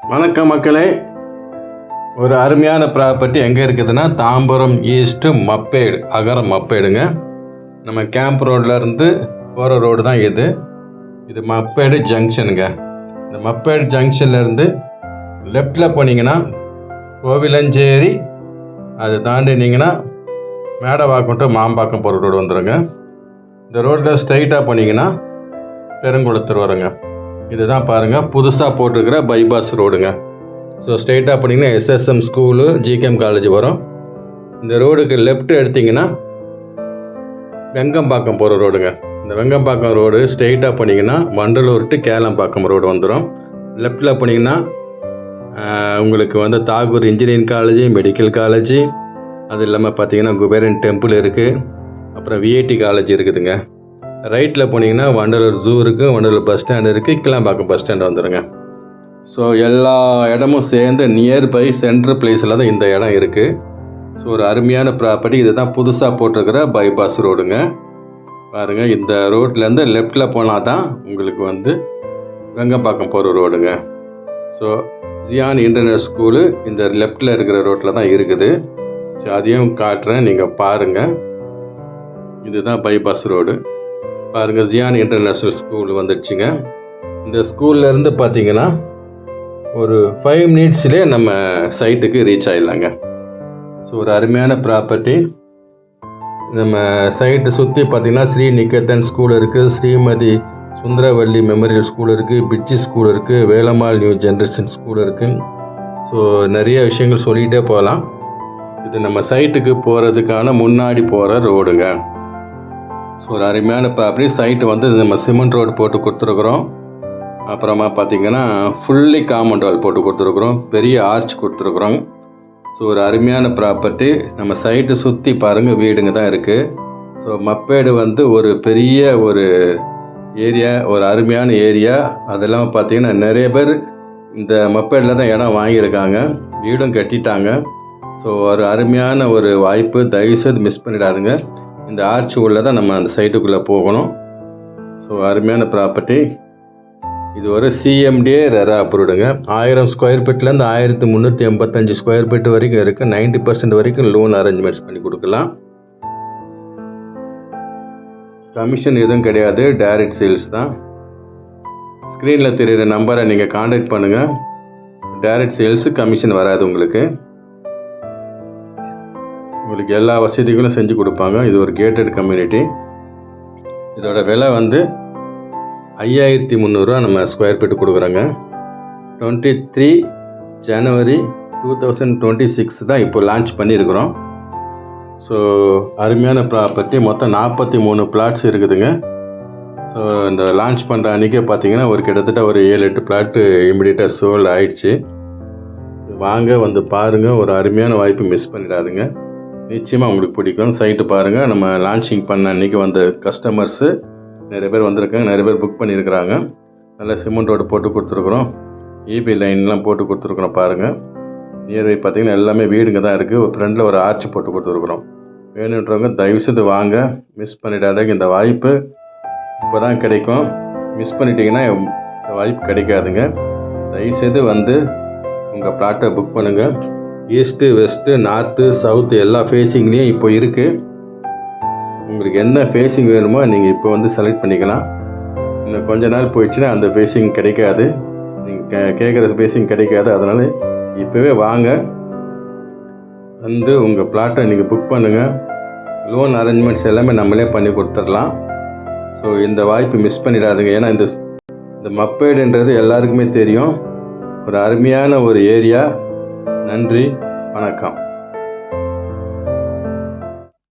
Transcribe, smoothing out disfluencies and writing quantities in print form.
வணக்கம் மக்களே. ஒரு அருமையான ப்ராப்பர்ட்டி எங்கே இருக்குதுன்னா தாம்பரம் ஈஸ்ட்டு மப்பேடு, அகரம் மப்பேடுங்க. நம்ம கேம்ப் ரோட்லேருந்து போகிற ரோடு தான் இது மப்பேடு ஜங்ஷனுங்க. இந்த மப்பேடு ஜங்ஷன்லேருந்து லெஃப்டில் போனீங்கன்னா கோவிலஞ்சேரி, அதை தாண்டினீங்கன்னா மேடவாக்கம் டு மாம்பாக்கம் போகிற ரோடு வந்துடுங்க. இந்த ரோட்டில் ஸ்ட்ரைட்டாக போனீங்கன்னா பெருங்குளத்தூர் வருங்க. இதுதான் பாருங்கள் புதுசாக போட்டிருக்கிற பைபாஸ் ரோடுங்க. ஸோ ஸ்ட்ரெயிட்டாக போனீங்கன்னா எஸ்எஸ்எம் ஸ்கூலு, ஜிகேஎம் காலேஜ் வரும். இந்த ரோடுக்கு லெஃப்ட் எடுத்திங்கன்னா வெங்கம்பாக்கம் போகிற ரோடுங்க. இந்த வெங்கம்பாக்கம் ரோடு ஸ்ட்ரெயிட்டாக போனீங்கன்னா வண்டலூர் டு கேளம்பாக்கம் ரோடு வந்துடும். லெஃப்டில் போனீங்கன்னா உங்களுக்கு Tagore engineering college, medical college, அது இல்லாமல் பார்த்தீங்கன்னா குபேரன் டெம்பிள் இருக்குது, அப்புறம் விஐடி காலேஜ் இருக்குதுங்க. ரைட்டில் போனீங்கன்னா வண்டலூர் ஜூ இருக்குது, வண்டலூர் பஸ் ஸ்டாண்ட் இருக்குது, கிளாம்பாக்கம் பஸ் ஸ்டாண்ட் வந்துடுங்க. ஸோ எல்லா இடமும் சேர்ந்து நியர்பை சென்ட்ரல் பிளேஸில் தான் இந்த இடம் இருக்குது. ஸோ ஒரு அருமையான ப்ராப்பர்ட்டி. இது தான் புதுசாக போட்டிருக்கிற பைபாஸ் ரோடுங்க. பாருங்கள், இந்த ரோட்லேருந்து லெஃப்டில் போனால் தான் உங்களுக்கு வெங்கம்பாக்கம் போகிற ரோடுங்க. ஸோ ஜியான் இன்டர்நேஷனல் ஸ்கூலு இந்த லெஃப்டில் இருக்கிற ரோட்டில் தான் இருக்குது. ஸோ அதையும் காட்டுறேன், நீங்கள் பாருங்கள். இதுதான் பைபாஸ் ரோடு. பாருங்கள், ஜியான் இன்டர்நேஷ்னல் ஸ்கூல் வந்துடுச்சுங்க. இந்த ஸ்கூல்லேருந்து பார்த்தீங்கன்னா ஒரு 5 மினிட்ஸ்லேயே நம்ம சைட்டுக்கு ரீச் ஆகிடலாங்க. ஸோ ஒரு அருமையான ப்ராப்பர்ட்டி. நம்ம சைட்டு சுற்றி பார்த்திங்கன்னா ஸ்ரீ நிகேதன் ஸ்கூல் இருக்குது, ஸ்ரீமதி சுந்தரவல்லி மெமோரியல் ஸ்கூல் இருக்குது, பிச்சி ஸ்கூல் இருக்குது, வேலம்மாள் நியூ ஜென்ரேஷன் ஸ்கூல் இருக்குது. ஸோ நிறைய விஷயங்கள் சொல்லிகிட்டே போகலாம். இது நம்ம சைட்டுக்கு போகிறதுக்கான முன்னாடி போகிற ரோடுங்க. ஸோ ஒரு அருமையான ப்ராப்பர்ட்டி. சைட்டு நம்ம சிமெண்ட் ரோடு போட்டு கொடுத்துருக்குறோம். அப்புறமா பார்த்திங்கன்னா ஃபுல்லி காம்பவுண்ட் வால் போட்டு கொடுத்துருக்குறோம், பெரிய ஆர்ச் கொடுத்துருக்குறோம். ஸோ ஒரு அருமையான ப்ராப்பர்ட்டி. நம்ம சைட்டு சுற்றி பாருங்கள் வீடுங்க தான் இருக்குது. ஸோ மப்பேடு ஒரு பெரிய ஒரு ஏரியா, ஒரு அருமையான ஏரியா. அதெல்லாம் பார்த்திங்கன்னா நிறைய பேர் இந்த மப்பேடில் தான் இடம் வாங்கியிருக்காங்க, வீடும் கட்டிட்டாங்க. ஸோ ஒரு அருமையான ஒரு வாய்ப்பு, தயவுசெய்து மிஸ் பண்ணிடாதுங்க. இந்த ஆர்ச் உள்ளே தான் நம்ம அந்த சைட்டுக்குள்ளே போகணும். ஸோ அருமையான ப்ராப்பர்ட்டி. இது ஒரு சிஎம்டிஏ ரெரா அப்ரூவ்டுங்க. 1000 ஸ்கொயர் ஃபீட்லேருந்து 1385 ஸ்கொயர் ஃபீட் வரைக்கும் இருக்குது. 90% வரைக்கும் லோன் அரேஞ்ச்மெண்ட்ஸ் பண்ணி கொடுக்கலாம். கமிஷன் எதுவும் கிடையாது, டைரக்ட் சேல்ஸ் தான். ஸ்க்ரீனில் தெரியுற நம்பரை நீங்கள் காண்டாக்ட் பண்ணுங்கள். டைரக்ட் சேல்ஸு கமிஷன் வராது உங்களுக்கு எல்லா வசதிகளும் செஞ்சு கொடுப்பாங்க. இது ஒரு கேட்டட் கம்யூனிட்டி. இதோட விலை 5300 நம்ம ஸ்கொயர் ஃபீட் கொடுக்குறோங்க. 23 ஜனவரி 2026 தான் இப்போ லான்ச் பண்ணியிருக்கிறோம். ஸோ அருமையான ப்ராப்பர்ட்டி. மொத்தம் 43 பிளாட்ஸ் இருக்குதுங்க. ஸோ இந்த லான்ச் பண்ணுற அன்றைக்கே பார்த்தீங்கன்னா கிட்டத்தட்ட ஒரு 7-8 பிளாட்டு இமிடியேட்டாக சோல்ட் ஆயிடுச்சு. வாங்க பாருங்கள், ஒரு அருமையான வாய்ப்பு மிஸ் பண்ணிடாதுங்க. நிச்சயமாக உங்களுக்கு பிடிக்கும். சைட்டு பாருங்கள். நம்ம லான்ச்சிங் பண்ண அன்றைக்கி கஸ்டமர்ஸு நிறைய பேர் வந்திருக்காங்க, நிறைய பேர் புக் பண்ணியிருக்கிறாங்க. நல்லா சிமெண்ட் ரோடு போட்டு கொடுத்துருக்குறோம், இபி லைன்லாம் போட்டு கொடுத்துருக்குறோம். பாருங்கள், நியர்பை பார்த்திங்கன்னா எல்லாமே வீடுங்க தான் இருக்குது. ஃப்ரெண்டில் ஒரு ஆர்ச் போட்டு கொடுத்துருக்குறோம். வேணுன்றவங்க தயவுசெய்து வாங்க, மிஸ் பண்ணிடாதீங்க. இந்த வாய்ப்பு இப்போ தான் கிடைக்கும். மிஸ் பண்ணிட்டீங்கன்னா இந்த வாய்ப்பு கிடைக்காதுங்க. தயவுசெய்து உங்கள் பிளாட்டை புக் பண்ணுங்கள். ஈஸ்ட்டு, வெஸ்ட்டு, நார்த்து, சவுத்து எல்லா ஃபேஸிங்லேயும் இப்போ இருக்குது. உங்களுக்கு என்ன ஃபேஸிங் வேணுமோ நீங்கள் இப்போ செலக்ட் பண்ணிக்கலாம். இன்னும் கொஞ்ச நாள் போயிடுச்சுன்னா அந்த ஃபேஸிங் கிடைக்காது, நீங்கள் கேட்குற ஃபேஸிங் கிடைக்காது. அதனால் இப்போவே வாங்க, உங்கள் பிளாட்டை நீங்கள் புக் பண்ணுங்கள். லோன் அரேஞ்ச்மெண்ட்ஸ் எல்லாமே நம்மளே பண்ணி கொடுத்துடலாம். ஸோ இந்த வாய்ப்பு மிஸ் பண்ணிடாதுங்க. ஏன்னா இந்த மப்பேடுன்றது எல்லாருக்குமே தெரியும். ஒரு அருமையான ஒரு ஏரியா. நன்றி, வணக்கம்.